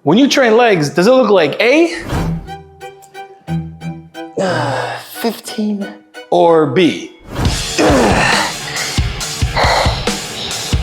When you train legs, does it look like A, 15, or B?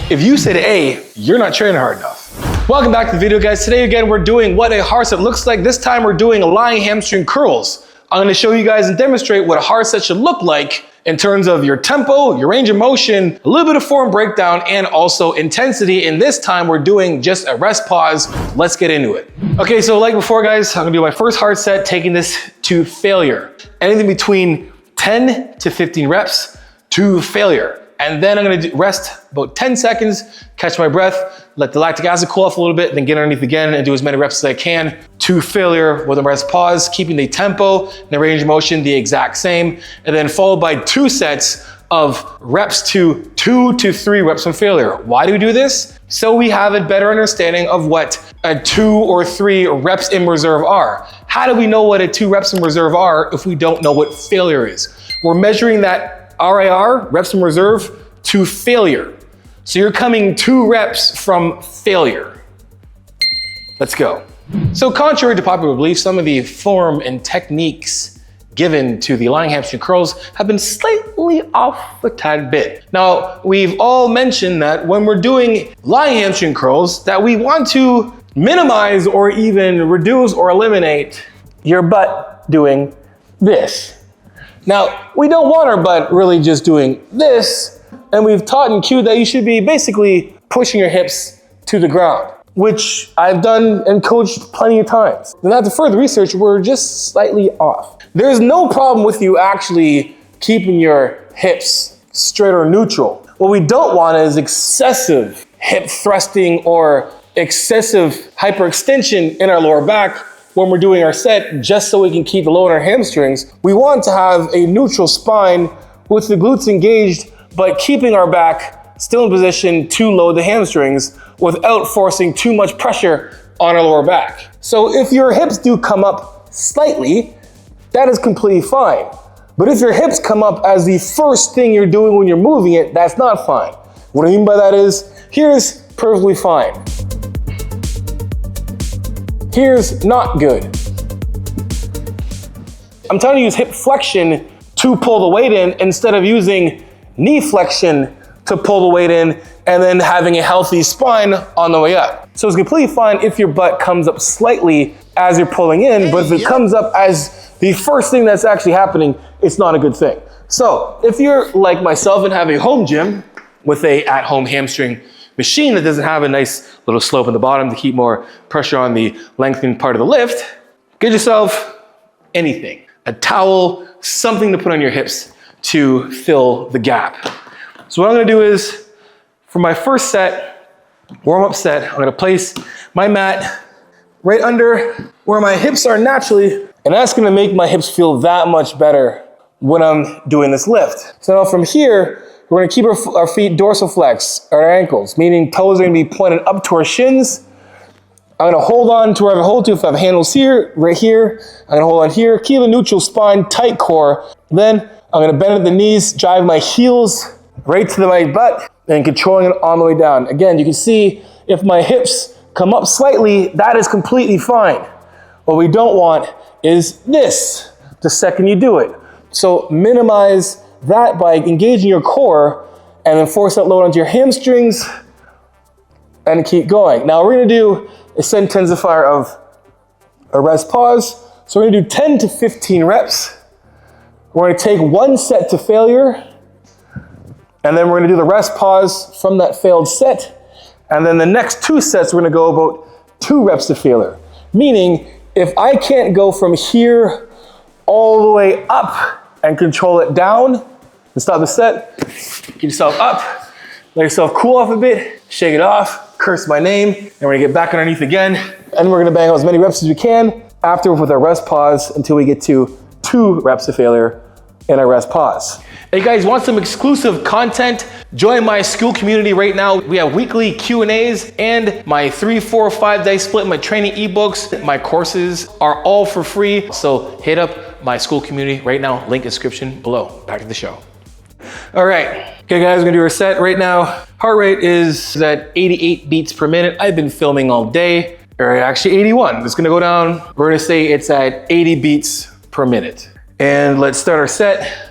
If you said A, you're not training hard enough. Welcome back to the video, guys. Today again, we're doing what a hard set looks like. This time we're doing lying hamstring curls. I'm gonna show you guys and demonstrate what a hard set should look like in terms of your tempo, your range of motion, a little bit of form breakdown, and also intensity. And this time we're doing just a rest pause. Let's get into it. Okay, so like before, guys, I'm gonna do my first hard set, taking this to failure. Anything between 10 to 15 reps to failure. And then I'm gonna rest about 10 seconds, catch my breath, let the lactic acid cool off a little bit, then get underneath again and do as many reps as I can to failure with a rest pause, keeping the tempo and the range of motion the exact same, and then followed by 2 sets of reps to 2 to 3 reps from failure. Why do we do this? So we have a better understanding of what a 2 or 3 reps in reserve are. How do we know what a 2 reps in reserve are if we don't know what failure is? We're measuring that RIR, reps in reserve, to failure. So you're coming 2 reps from failure. Let's go. So contrary to popular belief, some of the form and techniques given to the lying hamstring curls have been slightly off a tad bit. Now, we've all mentioned that when we're doing lying hamstring curls, that we want to minimize or even reduce or eliminate your butt doing this. Now, we don't want our butt really just doing this, and we've taught in Q that you should be basically pushing your hips to the ground, which I've done and coached plenty of times. And after further research, we're just slightly off. There's no problem with you actually keeping your hips straight or neutral. What we don't want is excessive hip thrusting or excessive hyperextension in our lower back when we're doing our set, just so we can keep the load on our hamstrings. We want to have a neutral spine with the glutes engaged, but keeping our back still in position to load the hamstrings without forcing too much pressure on our lower back. So if your hips do come up slightly, that is completely fine. But if your hips come up as the first thing you're doing when you're moving it, that's not fine. What I mean by that is, here's perfectly fine. Here's not good. I'm telling you, use hip flexion to pull the weight in instead of using knee flexion to pull the weight in and then having a healthy spine on the way up. So it's completely fine if your butt comes up slightly as you're pulling in, but if it comes up as the first thing that's actually happening, it's not a good thing. So if you're like myself and have a home gym with a at-home hamstring machine that doesn't have a nice little slope in the bottom to keep more pressure on the lengthening part of the lift, get yourself anything, a towel, something to put on your hips to fill the gap. So what I'm gonna do is, for my first set, warm-up set, I'm gonna place my mat right under where my hips are naturally, and that's gonna make my hips feel that much better when I'm doing this lift. So now from here, we're gonna keep our feet dorsal flex, our ankles, meaning toes are gonna be pointed up to our shins. I'm gonna hold on to wherever I hold to. If I have handles here, right here, I'm gonna hold on here, keep a neutral spine, tight core. Then I'm gonna bend at the knees, drive my heels right to my butt, and controlling it on the way down. Again, you can see if my hips come up slightly, that is completely fine. What we don't want is this the second you do it. So minimize that by engaging your core and then force that load onto your hamstrings and keep going. Now we're gonna do a set intensifier of a rest pause. So we're gonna do 10 to 15 reps. We're gonna take 1 set to failure, and then we're gonna do the rest pause from that failed set. And then the next 2 sets, we're gonna go about 2 reps to failure. Meaning, if I can't go from here all the way up and control it down, and stop the set, get yourself up, let yourself cool off a bit, shake it off, curse my name, and we're gonna get back underneath again, and we're gonna bang out as many reps as we can after with our rest pause until we get to 2 reps of failure in our rest pause. Hey guys, want some exclusive content? Join my school community right now. We have weekly Q&As and my 3, 4, 5 day split, my training ebooks, my courses are all for free. So hit up my school community right now, link description below. Back to the show. All right, okay guys, we're gonna do our set right now. Heart rate is at 88 beats per minute. I've been filming all day. or actually 81. It's gonna go down. We're gonna say it's at 80 beats per minute. And let's start our set.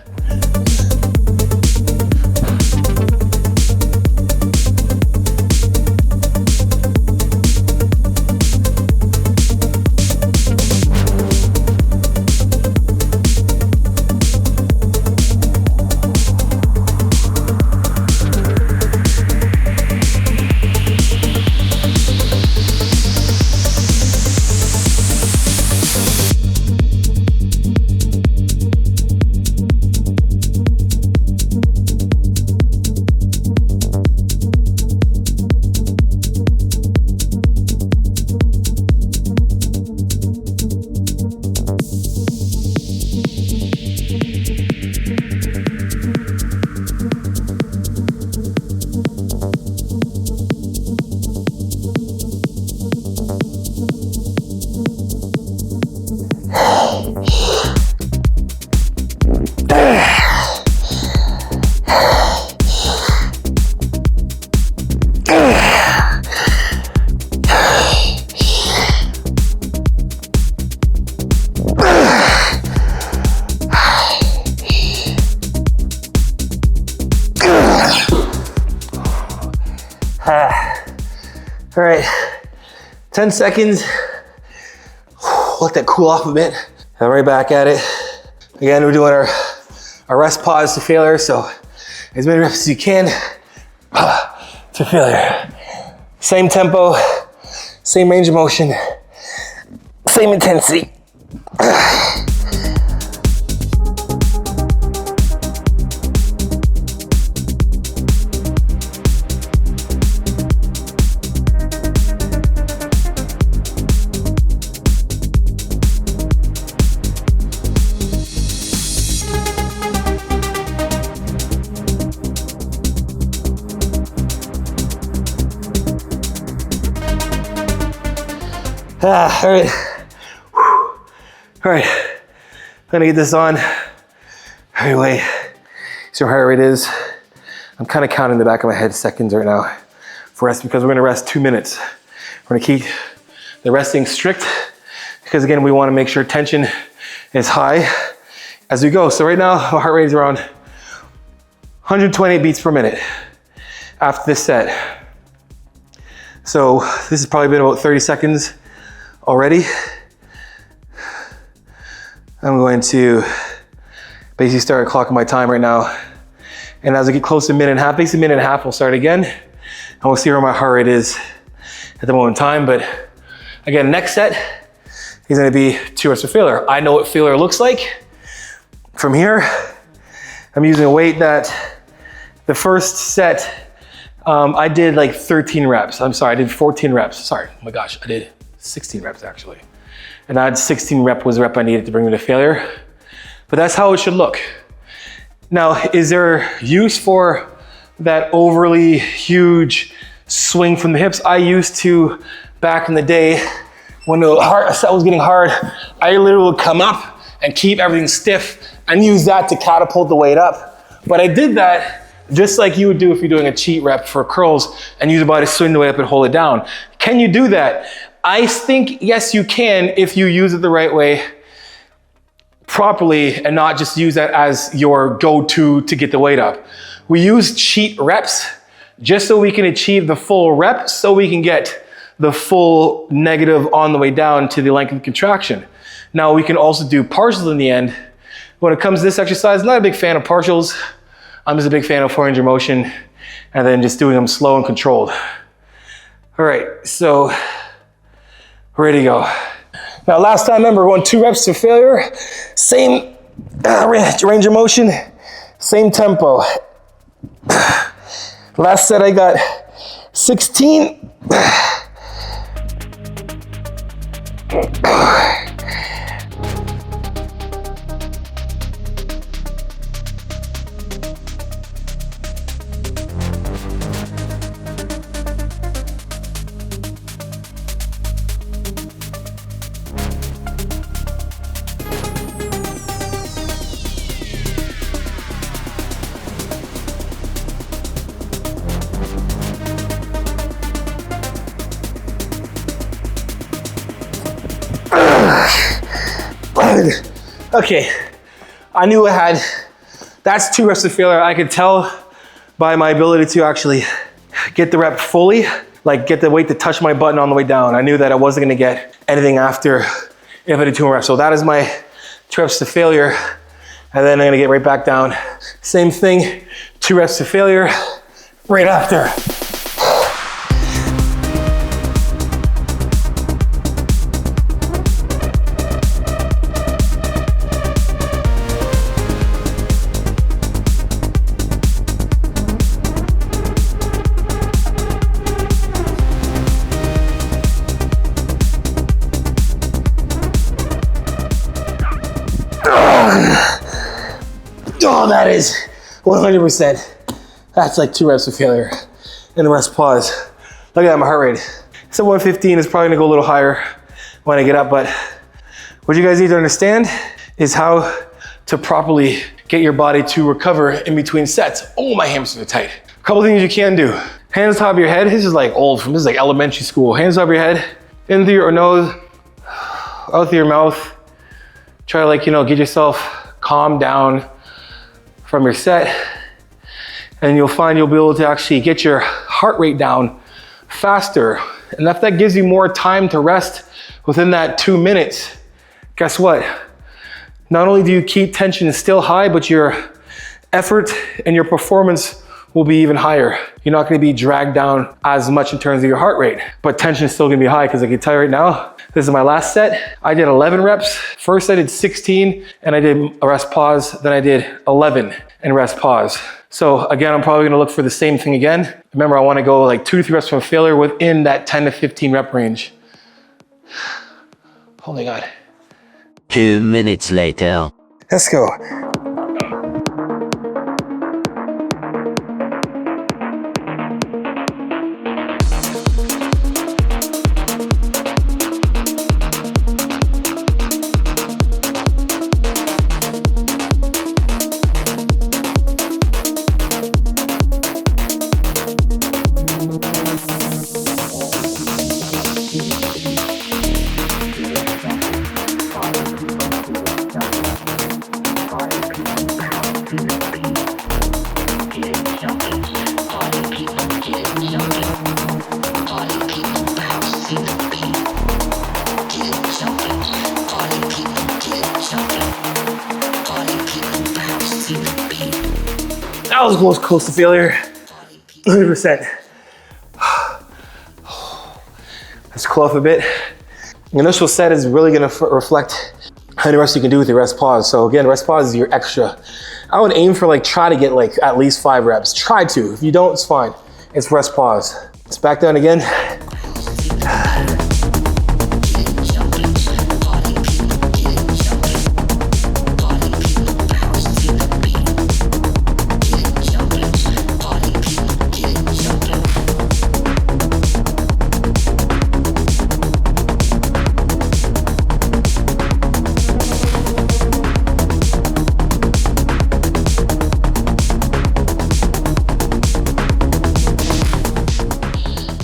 All right, 10 seconds. Let that cool off a bit. And right back at it. Again, we're doing our rest pause to failure. So as many reps as you can to failure. Same tempo, same range of motion, same intensity. All right. All right, I'm gonna get this on. Anyway, see your heart rate is. I'm kind of counting in the back of my head seconds right now for rest because we're gonna rest 2 minutes. We're gonna keep the resting strict because again, we wanna make sure tension is high as we go. So right now, our heart rate is around 120 beats per minute after this set. So this has probably been about 30 seconds already. I'm going to basically start clocking my time right now. And as I get close to a minute and a half, basically a minute and a half, we'll start again. And we'll see where my heart rate is at the moment in time. But again, next set is gonna be 2 reps of failure. I know what failure looks like. From here, I'm using a weight that the first set, I did like 13 reps. I'm sorry, I did 14 reps. Sorry, oh my gosh, I did 16 reps actually. And I had 16 rep was the rep I needed to bring me to failure. But that's how it should look. Now, is there use for that overly huge swing from the hips? I used to, back in the day, when the set was getting hard, I literally would come up and keep everything stiff and use that to catapult the weight up. But I did that just like you would do if you're doing a cheat rep for curls and use the body to swing the weight up and hold it down. Can you do that? I think, yes, you can if you use it the right way, properly, and not just use that as your go-to to get the weight up. We use cheat reps just so we can achieve the full rep, so we can get the full negative on the way down to the length of contraction. Now, we can also do partials in the end. When it comes to this exercise, I'm not a big fan of partials. I'm just a big fan of 4 range of motion and then just doing them slow and controlled. All right, so ready to go. Now, last time, remember, we're going 2 reps to failure. Same range of motion, same tempo. Last set I got 16. good. Okay, I knew I had, that's 2 reps of failure. I could tell by my ability to actually get the rep fully, like get the weight to touch my button on the way down. I knew that I wasn't gonna get anything after if I did 2 more reps. So that is my 2 reps to failure. And then I'm gonna get right back down. Same thing, 2 reps to failure, right after. Oh, that is 100%. That's like 2 reps of failure. And the rest pause. Look at that, my heart rate. So 115 is probably gonna go a little higher when I get up, but what you guys need to understand is how to properly get your body to recover in between sets. Oh, my hamstrings are tight. A couple things you can do. Hands top of your head. This is like old, this is like elementary school. Hands top of your head, in through your nose, out through your mouth. Try to like, get yourself calm down from your set, and you'll find you'll be able to actually get your heart rate down faster. And if that gives you more time to rest within that 2 minutes, guess what? Not only do you keep tension still high, but your effort and your performance will be even higher. You're not gonna be dragged down as much in terms of your heart rate, but tension is still gonna be high, because I can tell you right now, this is my last set. I did 11 reps. First I did 16 and I did a rest pause. Then I did 11 and rest pause. So again, I'm probably gonna look for the same thing again. Remember, I wanna go like 2 to 3 reps from failure within that 10 to 15 rep range. Oh my God. 2 minutes later. Let's go. That was close to failure, 100%. Let's cool off a bit. Your initial set is really gonna reflect how many reps you can do with your rest pause. So again, rest pause is your extra. I would aim for try to get at least 5 reps. Try to, if you don't, it's fine. It's rest pause. Let's back down again.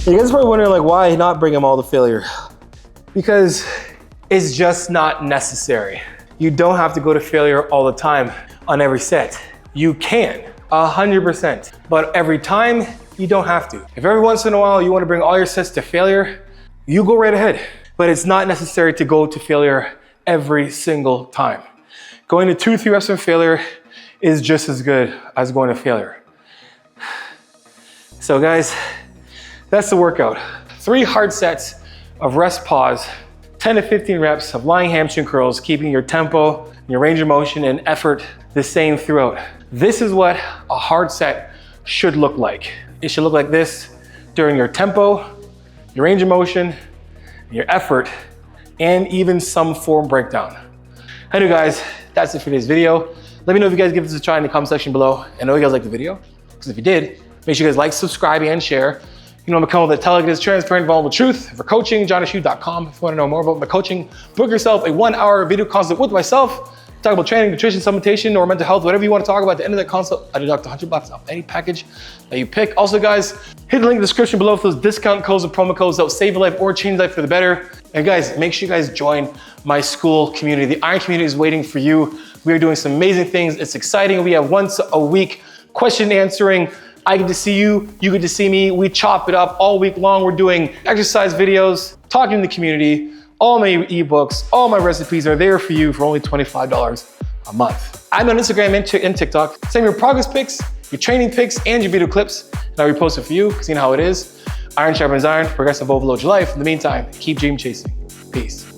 You guys are probably wondering why not bring them all to failure? Because it's just not necessary. You don't have to go to failure all the time on every set. You can, 100%, but every time you don't have to. If every once in a while you want to bring all your sets to failure, you go right ahead. But it's not necessary to go to failure every single time. Going to 2 to 3 reps from failure is just as good as going to failure. So guys, that's the workout. 3 hard sets of rest pause, 10 to 15 reps of lying hamstring curls, keeping your tempo, your range of motion and effort the same throughout. This is what a hard set should look like. It should look like this during your tempo, your range of motion, your effort, and even some form breakdown. Anyway guys, that's it for today's video. Let me know if you guys give this a try in the comment section below. I know you guys liked the video, because if you did, make sure you guys like, subscribe, and share. You know, I'm a channel that tells you this transparent, vulnerable truth. For coaching, johnishu.com. If you want to know more about my coaching, book yourself a 1-hour video consult with myself. talk about training, nutrition, supplementation, or mental health, whatever you want to talk about. At the end of that consult, I deduct $100 off any package that you pick. Also, guys, hit the link in the description below for those discount codes and promo codes that will save your life or change your life for the better. And guys, make sure you guys join my school community. The Iron community is waiting for you. We are doing some amazing things. It's exciting. We have once a week question answering. I get to see you, you get to see me. We chop it up all week long. We're doing exercise videos, talking to the community. All my ebooks, all my recipes are there for you for only $25 a month. I'm on Instagram and TikTok. Send me your progress pics, your training pics, and your video clips, and I'll repost it for you, because you know how it is. Iron sharpens iron, progressive overload your life. In the meantime, keep dream chasing. Peace.